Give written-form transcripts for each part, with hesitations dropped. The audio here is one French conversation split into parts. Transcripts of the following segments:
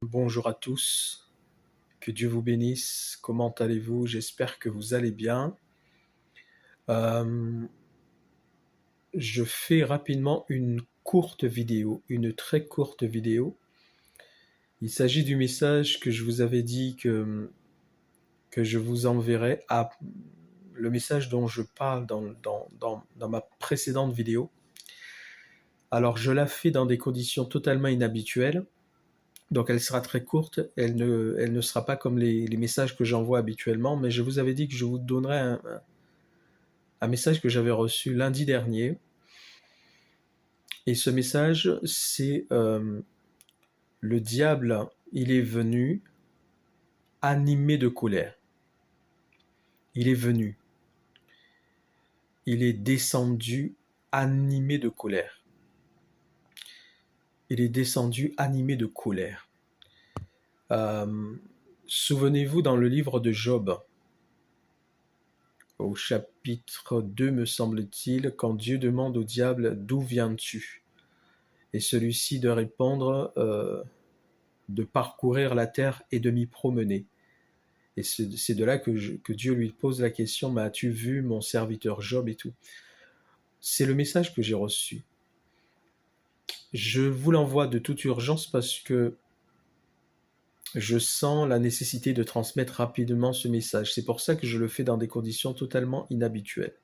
Bonjour à tous, que Dieu vous bénisse. Comment allez-vous? J'espère que vous allez bien. Euh, je fais rapidement une courte vidéo, une très courte vidéo. Il s'agit du message que je vous avais dit que je vous enverrai, le message dont je parle dans ma précédente vidéo. Alors je la fais dans des conditions totalement inhabituelles. Donc elle sera très courte, elle ne sera pas comme les messages que j'envoie habituellement, mais je vous avais dit que je vous donnerais un message que j'avais reçu lundi dernier. Et ce message, c'est le diable, il est venu animé de colère. Il est venu. Il est descendu animé de colère. Il est descendu animé de colère. Souvenez-vous dans le livre de Job, au chapitre 2 me semble-t-il, quand Dieu demande au diable « D'où viens-tu » et celui-ci de répondre de parcourir la terre et de m'y promener. Et c'est de là que Dieu lui pose la question « Mais as-tu vu mon serviteur Job ?» et tout. C'est le message que j'ai reçu. Je vous l'envoie de toute urgence parce que je sens la nécessité de transmettre rapidement ce message. C'est pour ça que je le fais dans des conditions totalement inhabituelles.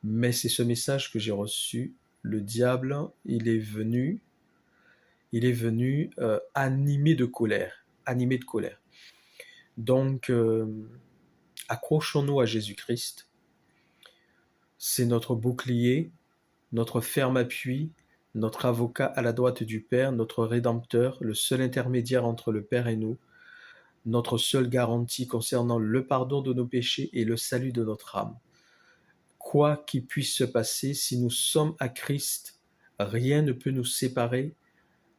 Mais c'est ce message que j'ai reçu. Le diable, il est venu animé de colère. Animé de colère. Donc, accrochons-nous à Jésus-Christ. C'est notre bouclier, notre ferme appui, notre avocat à la droite du Père, notre Rédempteur, le seul intermédiaire entre le Père et nous, notre seule garantie concernant le pardon de nos péchés et le salut de notre âme. Quoi qu'il puisse se passer, si nous sommes à Christ, rien ne peut nous séparer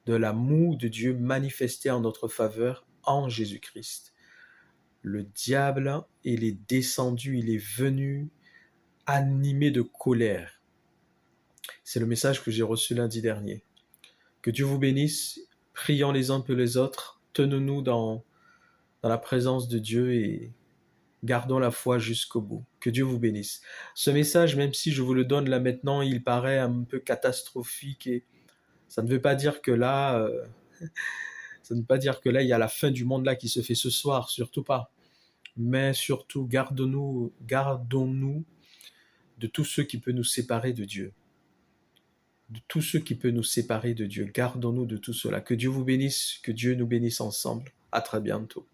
de l'amour de Dieu manifesté en notre faveur en Jésus-Christ. Le diable, il est descendu, il est venu animé de colère. C'est le message que j'ai reçu lundi dernier. Que Dieu vous bénisse, prions les uns pour les autres, tenons-nous dans la présence de Dieu et gardons la foi jusqu'au bout. Que Dieu vous bénisse. Ce message, même si je vous le donne là maintenant, il paraît un peu catastrophique et ça ne veut pas dire que là, il y a la fin du monde là qui se fait ce soir, surtout pas. Mais surtout, gardons-nous de tout ce qui peut nous séparer de Dieu. De tout ce qui peut nous séparer de Dieu. Gardons-nous de tout cela. Que Dieu vous bénisse, que Dieu nous bénisse ensemble. À très bientôt.